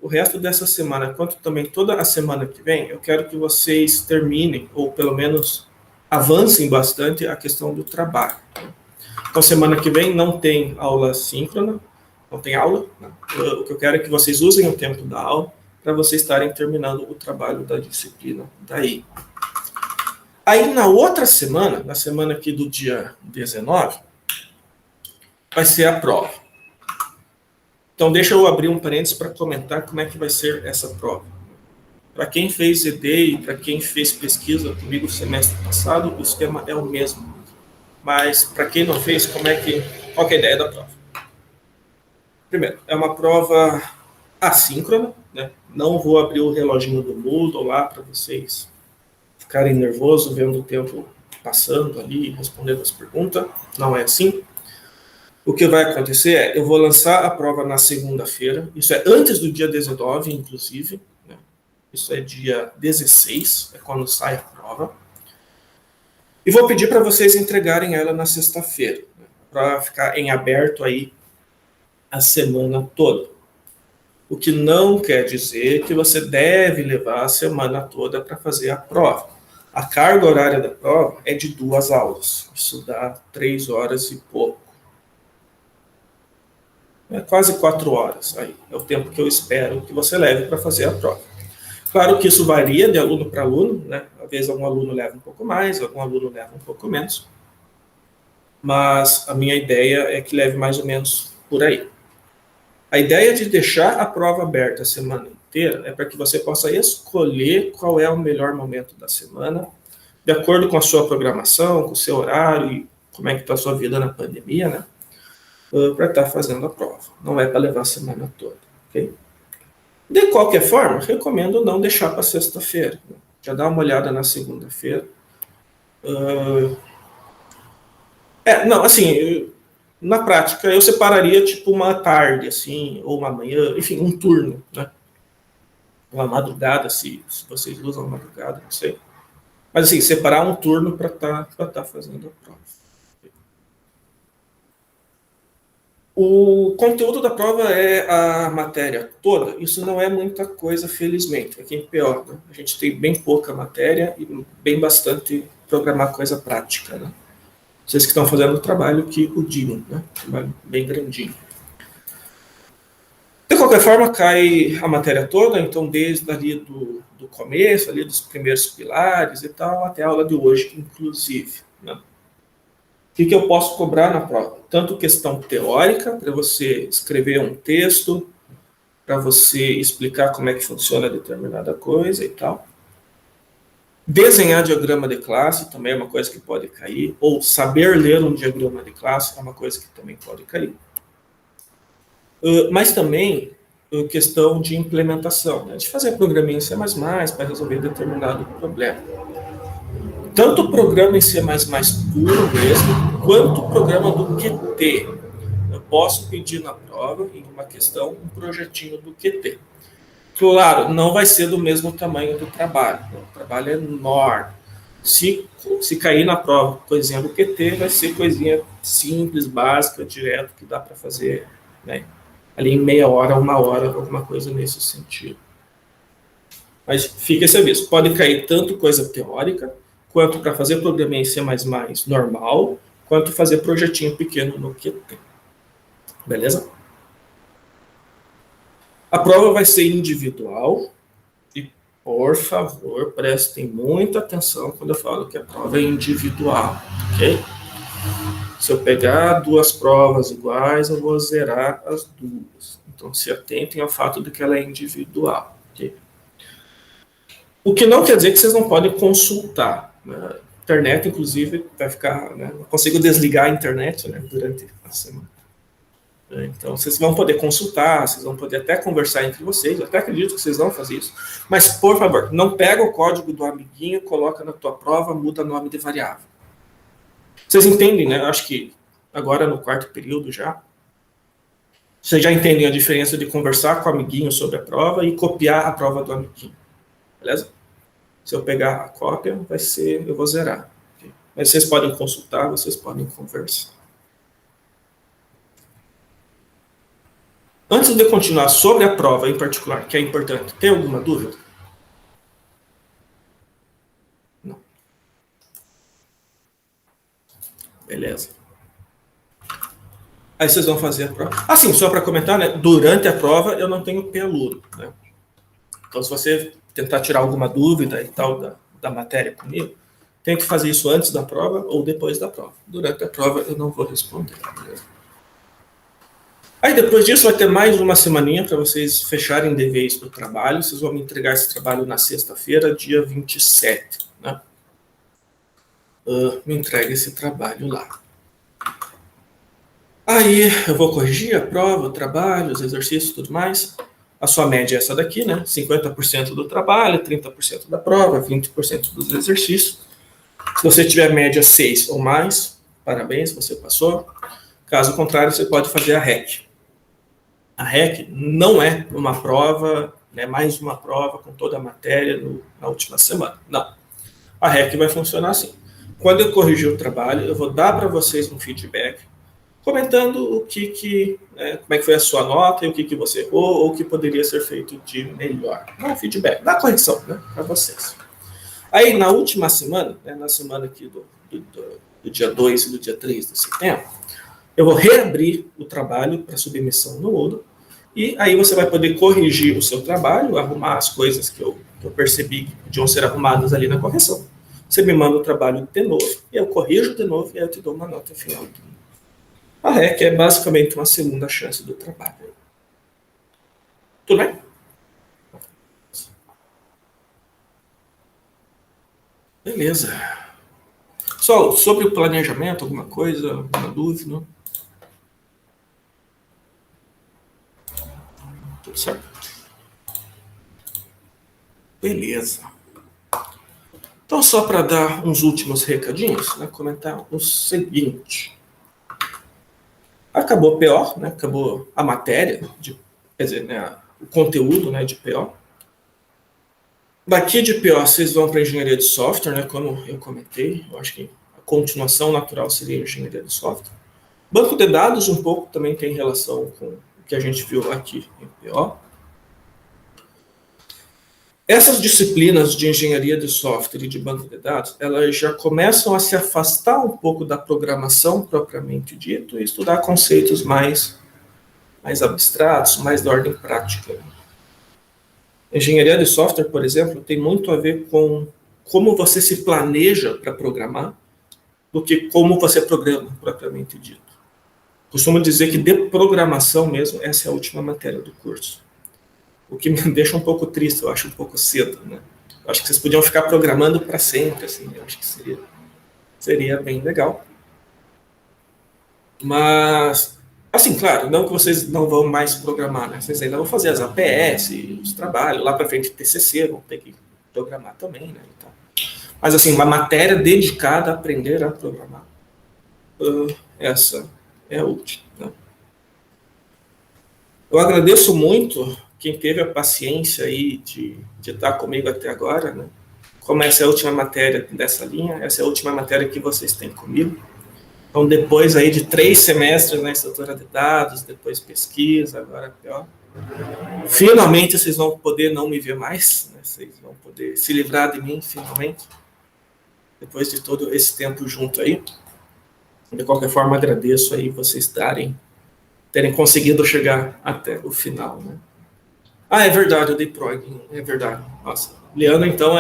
o resto dessa semana, quanto também toda a semana que vem, eu quero que vocês terminem, ou pelo menos avancem bastante a questão do trabalho. Então, semana que vem não tem aula síncrona, não tem aula. Né? O que eu quero é que vocês usem o tempo da aula para vocês estarem terminando o trabalho da disciplina daí. Aí, na outra semana, na semana aqui do dia 19, vai ser a prova. Então, deixa eu abrir um parênteses para comentar como é que vai ser essa prova. Para quem fez ED e para quem fez pesquisa comigo no semestre passado, o esquema é o mesmo. Mas, para quem não fez, qual é a ideia da prova? Primeiro, é uma prova assíncrona, né? Não vou abrir o reloginho do Moodle lá para vocês ficarem nervosos vendo o tempo passando ali, respondendo as perguntas. Não é assim. O que vai acontecer é, eu vou lançar a prova na segunda-feira, isso é antes do dia 19, inclusive, né? Isso é dia 16, é quando sai a prova. E vou pedir para vocês entregarem ela na sexta-feira, né? Para ficar em aberto aí a semana toda. O que não quer dizer que você deve levar a semana toda para fazer a prova. A carga horária da prova é de 2 aulas. Isso dá 3 horas e pouco. É quase 4 horas. Aí é o tempo que eu espero que você leve para fazer a prova. Claro que isso varia de aluno para aluno, né? Às vezes algum aluno leva um pouco mais, algum aluno leva um pouco menos. Mas a minha ideia é que leve mais ou menos por aí. A ideia de deixar a prova aberta a semana inteira é para que você possa escolher qual é o melhor momento da semana, de acordo com a sua programação, com o seu horário e como é que está a sua vida na pandemia, né? Para estar fazendo a prova. Não é para levar a semana toda, ok? De qualquer forma, recomendo não deixar para sexta-feira. Né? Já dá uma olhada na segunda-feira. Não, assim, na prática, eu separaria tipo uma tarde, assim, ou uma manhã, enfim, um turno, né? Uma madrugada, se vocês usam a madrugada, não sei. Mas, assim, separar um turno para tá fazendo a prova. O conteúdo da prova é a matéria toda. Isso não é muita coisa, felizmente. Aqui em PO, né? A gente tem bem pouca matéria e bem bastante programar coisa prática, né? Vocês que estão fazendo o trabalho que o digam, né? Trabalho bem grandinho. De qualquer forma, cai a matéria toda, então desde ali do começo, ali dos primeiros pilares e tal, até a aula de hoje, inclusive, né? O que eu posso cobrar na prova? Tanto questão teórica, para você escrever um texto, para você explicar como é que funciona determinada coisa e tal. Desenhar diagrama de classe também é uma coisa que pode cair, ou saber ler um diagrama de classe é uma coisa que também pode cair. Mas também questão de implementação, né? De fazer programinha em C++ para resolver determinado problema. Tanto o programa em C++ puro mesmo, quanto o programa do Qt. Eu posso pedir na prova, em uma questão, um projetinho do Qt. Claro, não vai ser do mesmo tamanho do trabalho. O trabalho é enorme. Se cair na prova coisinha do Qt, vai ser coisinha simples, básica, direto, que dá para fazer, né, ali em meia hora, 1 hora, alguma coisa nesse sentido. Mas fica esse aviso, pode cair tanto coisa teórica, quanto para fazer programinha em C++ normal, quanto fazer projetinho pequeno no Qt. Beleza? A prova vai ser individual e, por favor, prestem muita atenção quando eu falo que a prova é individual, ok? Se eu pegar 2 provas iguais, eu vou zerar as 2. Então, se atentem ao fato de que ela é individual, ok? O que não quer dizer que vocês não podem consultar. A internet, inclusive, vai ficar... Né, não consigo desligar a internet, né, durante a semana. Então, vocês vão poder consultar, vocês vão poder até conversar entre vocês. Eu até acredito que vocês vão fazer isso. Mas, por favor, não pega o código do amiguinho, coloca na tua prova, muda nome de variável. Vocês entendem, né? Acho que agora no 4º período já. Vocês já entendem a diferença de conversar com o amiguinho sobre a prova e copiar a prova do amiguinho. Beleza? Se eu pegar a cópia, vai ser... Eu vou zerar. Okay? Mas vocês podem consultar, vocês podem conversar. Antes de continuar sobre a prova em particular, que é importante, tem alguma dúvida? Não. Beleza. Aí vocês vão fazer a prova. Ah, sim, só para comentar, né? Durante a prova eu não tenho PAludo, né? Então, se você tentar tirar alguma dúvida e tal da matéria comigo, tem que fazer isso antes da prova ou depois da prova. Durante a prova eu não vou responder. Beleza? Aí depois disso vai ter mais uma semaninha para vocês fecharem deveres do trabalho. Vocês vão me entregar esse trabalho na sexta-feira, dia 27. Né? Me entrega esse trabalho lá. Aí eu vou corrigir a prova, o trabalho, os exercícios e tudo mais. A sua média é essa daqui, né? 50% do trabalho, 30% da prova, 20% dos exercícios. Se você tiver média 6 ou mais, parabéns, você passou. Caso contrário, você pode fazer a REC. A REC não é uma prova, né, mais uma prova com toda a matéria na última semana. Não. A REC vai funcionar assim. Quando eu corrigir o trabalho, eu vou dar para vocês um feedback, comentando como é que foi a sua nota e o que você errou ou o que poderia ser feito de melhor. Não feedback, dá correção, né, para vocês. Aí, na última semana, né, na semana aqui do dia 2 e do dia 3 de setembro, eu vou reabrir o trabalho para submissão no Moodle, e aí você vai poder corrigir o seu trabalho, arrumar as coisas que eu percebi que podiam ser arrumadas ali na correção. Você me manda o trabalho de novo, e eu corrijo de novo, e aí eu te dou uma nota final. A REC é basicamente uma segunda chance do trabalho. Tudo bem? Beleza. Só sobre o planejamento, alguma coisa, alguma dúvida? Tudo certo? Beleza. Então, só para dar uns últimos recadinhos, né, comentar o seguinte. Acabou o PO, né, acabou a matéria, quer dizer, né, o conteúdo, né, de PO. Daqui de PO, vocês vão para engenharia de software, né, como eu comentei. Eu acho que a continuação natural seria engenharia de software. Banco de dados um pouco também tem relação com o que a gente viu aqui em PO. Essas disciplinas de engenharia de software e de banco de dados, elas já começam a se afastar um pouco da programação propriamente dito e estudar conceitos mais abstratos, mais da ordem prática. Engenharia de software, por exemplo, tem muito a ver com como você se planeja para programar do que como você programa propriamente dito. Costumo dizer que de programação mesmo, essa é a última matéria do curso. O que me deixa um pouco triste, eu acho um pouco cedo, né? Eu acho que vocês podiam ficar programando para sempre, assim, eu acho que seria bem legal. Mas, assim, claro, não que vocês não vão mais programar, né? Vocês ainda vão fazer as APS, os trabalhos, lá para frente TCC, vão ter que programar também, né? Então, mas, assim, uma matéria dedicada a aprender a programar, essa é a última, né? Eu agradeço muito quem teve a paciência aí de estar comigo até agora, né? Como essa é a última matéria dessa linha, essa é a última matéria que vocês têm comigo. Então, depois aí de 3 semestres na estrutura de dados, depois pesquisa, agora pior. Finalmente vocês vão poder não me ver mais, né? Vocês vão poder se livrar de mim, finalmente. Depois de todo esse tempo junto aí. De qualquer forma, agradeço aí vocês terem conseguido chegar até o final, né? Ah, é verdade, eu dei prog, é verdade. Nossa, Leandro, então,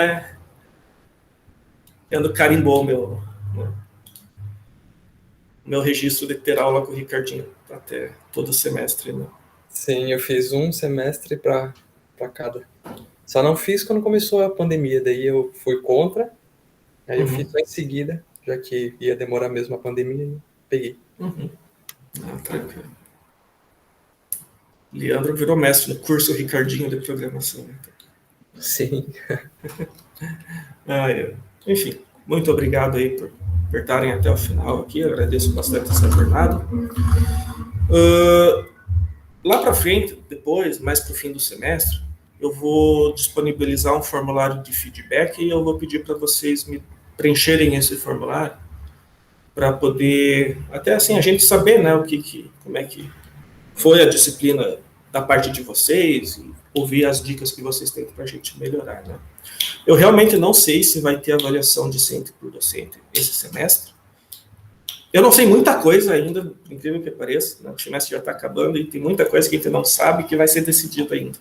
Leandro carimbou meu registro de ter aula com o Ricardinho até todo semestre, né?
Sim, eu fiz um semestre para cada. Só não fiz quando começou a pandemia, daí eu fui contra, aí eu fiz só em seguida, já que ia demorar mesmo a pandemia, e peguei.
Ah, tranquilo. Leandro virou mestre no curso Ricardinho de programação. Então.
Sim.
Enfim, muito obrigado aí por estarem até o final aqui, eu agradeço bastante essa jornada. Lá para frente, depois, mais para o fim do semestre, eu vou disponibilizar um formulário de feedback e eu vou pedir para vocês me preencherem esse formulário para poder, até assim, a gente saber, né, como é que foi a disciplina da parte de vocês e ouvir as dicas que vocês têm para a gente melhorar, né? Eu realmente não sei se vai ter avaliação discente por docente esse semestre. Eu não sei muita coisa ainda, por incrível que pareça, né? O semestre já está acabando e tem muita coisa que a gente não sabe que vai ser decidido ainda.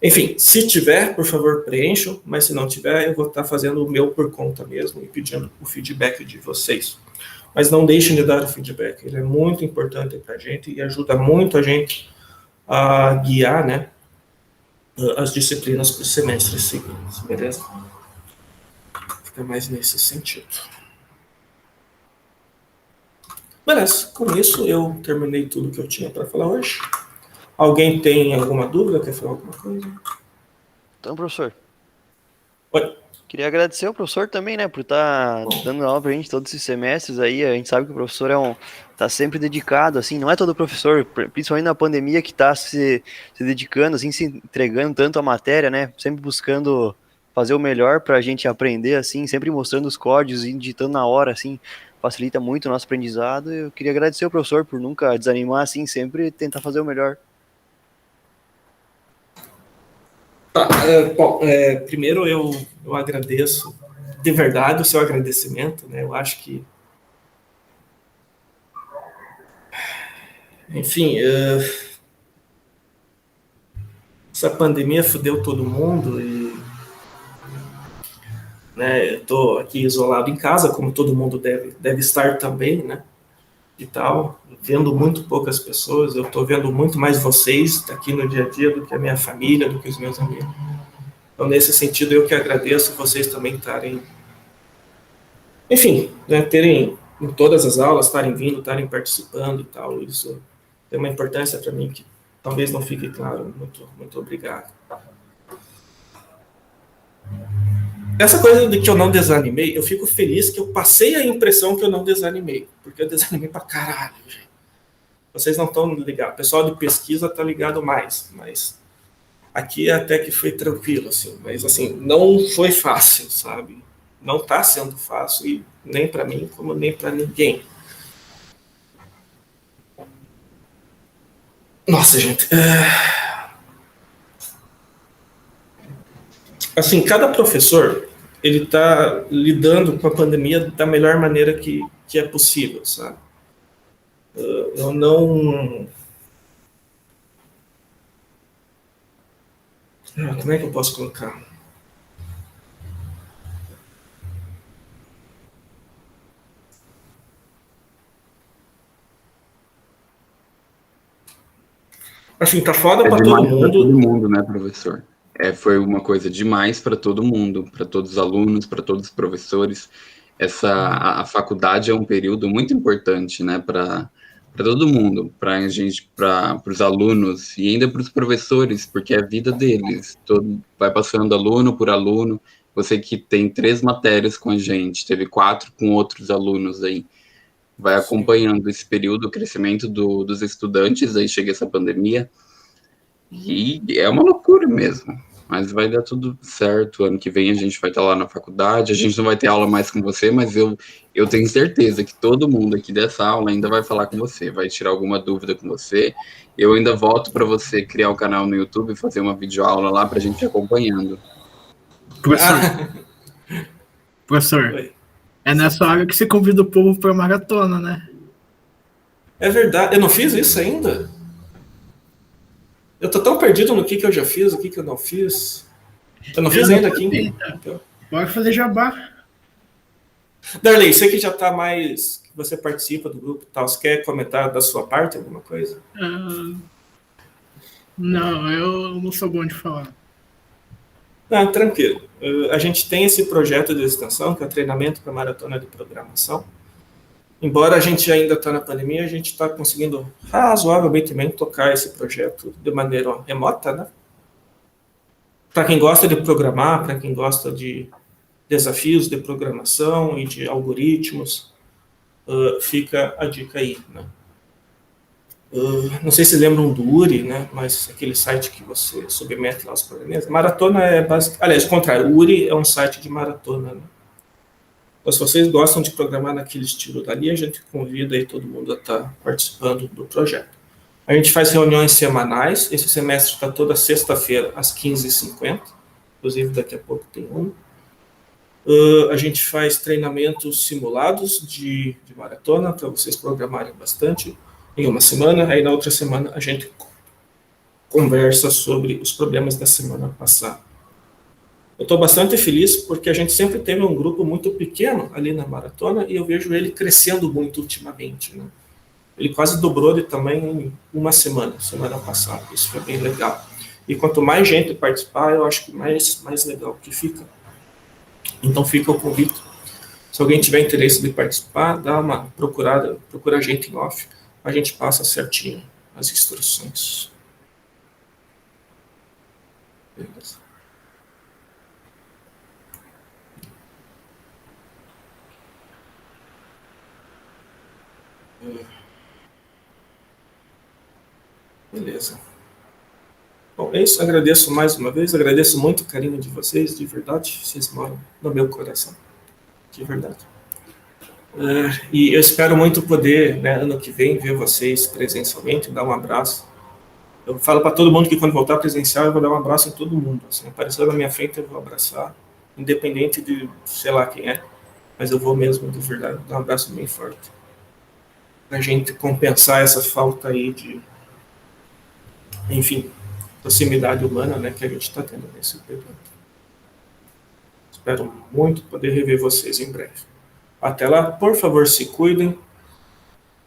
Enfim, se tiver, por favor, preencham, mas se não tiver, eu vou estar fazendo o meu por conta mesmo e pedindo o feedback de vocês. Mas não deixem de dar o feedback, ele é muito importante para a gente e ajuda muito a gente a guiar, né, as disciplinas para os semestres seguintes, beleza? Fica mais nesse sentido. Beleza, com isso eu terminei tudo que eu tinha para falar hoje. Alguém tem alguma dúvida? Quer falar alguma coisa?
Então, professor.
Oi.
Queria agradecer ao professor também, né, por estar dando aula pra gente todos esses semestres aí. A gente sabe que o professor tá sempre dedicado, assim, não é todo professor, principalmente na pandemia, que tá se dedicando, assim, se entregando tanto a matéria, né, sempre buscando fazer o melhor pra gente aprender, assim, sempre mostrando os códigos e digitando na hora, assim, facilita muito o nosso aprendizado. Eu queria agradecer ao professor por nunca desanimar, assim, sempre tentar fazer o melhor.
Tá, bom, primeiro eu agradeço de verdade o seu agradecimento, né? Eu acho que, enfim, essa pandemia fudeu todo mundo e, né, eu tô aqui isolado em casa, como todo mundo deve estar também, né? E tal, vendo muito poucas pessoas, eu tô vendo muito mais vocês aqui no dia a dia do que a minha família, do que os meus amigos. Então, nesse sentido, eu que agradeço vocês também estarem, enfim, né, terem em todas as aulas, estarem vindo, estarem participando e tal. Isso tem uma importância para mim que talvez não fique claro. Muito, muito obrigado. Essa coisa de que eu não desanimei, eu fico feliz que eu passei a impressão que eu não desanimei, porque eu desanimei pra caralho, gente. Vocês não estão ligados, o pessoal de pesquisa tá ligado mais, mas aqui até que foi tranquilo, assim, mas assim, não foi fácil, sabe? Não tá sendo fácil, e nem para mim, como nem para ninguém. Nossa, gente. Assim, cada professor, ele tá lidando com a pandemia da melhor maneira que é possível, sabe? Eu não... Como é que eu posso colocar? Assim, tá foda pra todo mundo.
Pra todo mundo, né, professor? Foi uma coisa demais para todo mundo, para todos os alunos, para todos os professores. A faculdade é um período muito importante, né, para todo mundo, para a gente, para os alunos e ainda para os professores, porque é a vida deles. Vai passando aluno por aluno. Você que tem 3 matérias com a gente, teve 4 com outros alunos aí. Vai acompanhando esse período, o crescimento dos estudantes, aí chega essa pandemia, e é uma loucura mesmo. Mas vai dar tudo certo. Ano que vem a gente vai estar lá na faculdade. A gente não vai ter aula mais com você, mas eu tenho certeza que todo mundo aqui dessa aula ainda vai falar com você, vai tirar alguma dúvida com você. Eu ainda volto para você criar o canal no YouTube e fazer uma videoaula lá para a gente ir acompanhando.
Professor,
Oi.
é nessa hora que você convida o povo para maratona, né?
É verdade. Eu não fiz isso ainda? Eu tô tão perdido no que eu já fiz, o que eu não fiz. Eu não fiz ainda aqui. Então.
Bora fazer jabá.
Darley, você que já tá mais... Você participa do grupo e tal, você quer comentar da sua parte alguma coisa?
Não, eu não sou bom de falar.
Não, tranquilo. A gente tem esse projeto de extensão, que é o treinamento para maratona de programação. Embora a gente ainda está na pandemia, a gente está conseguindo razoavelmente tocar esse projeto de maneira remota, né? Para quem gosta de programar, para quem gosta de desafios de programação e de algoritmos, fica a dica aí, né? Não sei se lembram do URI, né? Mas aquele site que você submete lá os programas. Maratona é basicamente... Aliás, ao contrário, o URI é um site de maratona, né? Então, se vocês gostam de programar naquele estilo dali, a gente convida aí todo mundo a estar participando do projeto. A gente faz reuniões semanais. Esse semestre está toda sexta-feira, às 15h50. Inclusive, daqui a pouco tem um. A gente faz treinamentos simulados de maratona, para vocês programarem bastante, em uma semana. Aí, na outra semana, a gente conversa sobre os problemas da semana passada. Eu estou bastante feliz porque a gente sempre teve um grupo muito pequeno ali na maratona e eu vejo ele crescendo muito ultimamente, né? Ele quase dobrou de tamanho em uma semana passada. Isso foi bem legal. E quanto mais gente participar, eu acho que mais legal que fica. Então fica o convite. Se alguém tiver interesse de participar, dá uma procurada, procura a gente em off, a gente passa certinho as instruções. Beleza. Beleza. Bom, é isso. Agradeço mais uma vez. Agradeço muito o carinho de vocês, de verdade. Vocês moram no meu coração. De verdade. E eu espero muito poder, né, ano que vem, ver vocês presencialmente, dar um abraço. Eu falo para todo mundo que quando voltar presencial, eu vou dar um abraço em todo mundo. Assim, apareceu na minha frente, eu vou abraçar, independente de sei lá quem é. Mas eu vou mesmo, de verdade, dar um abraço bem forte. Pra gente compensar essa falta aí de... Enfim, proximidade humana, né, que a gente está tendo nesse período. Espero muito poder rever vocês em breve. Até lá, por favor, se cuidem.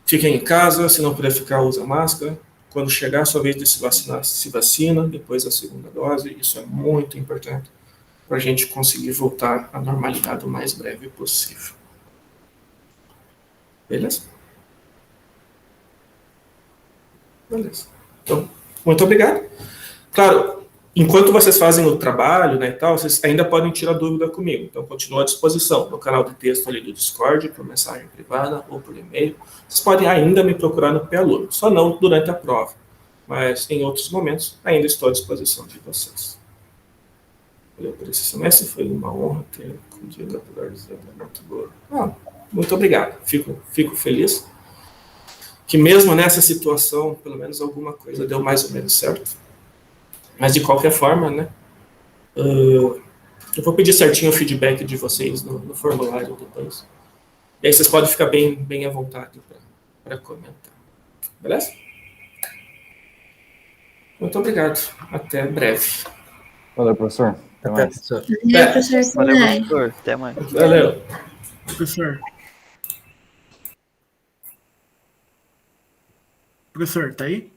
Fiquem em casa, se não puder ficar, usa máscara. Quando chegar a sua vez de se vacinar, se vacina, depois da segunda dose. Isso é muito importante para a gente conseguir voltar à normalidade o mais breve possível. Beleza? Beleza. Então, muito obrigado. Claro, enquanto vocês fazem o trabalho, né, e tal, vocês ainda podem tirar dúvida comigo. Então, continuo à disposição no canal de texto ali do Discord, por mensagem privada ou por e-mail. Vocês podem ainda me procurar no PAluno, só não durante a prova. Mas em outros momentos, ainda estou à disposição de vocês. Valeu por esse semestre, foi uma honra ter contigo, apesar de ser muito boa. Muito obrigado, fico feliz que mesmo nessa situação, pelo menos alguma coisa deu mais ou menos certo. Mas de qualquer forma, né, eu vou pedir certinho o feedback de vocês no formulário depois. E aí vocês podem ficar bem à vontade para comentar. Beleza? Muito obrigado. Até breve.
Valeu, professor. Até mais.
professor.
Valeu, professor
Valeu,
Sinai.
professor. Até mais.
Valeu.
Professor. Professor, tá aí?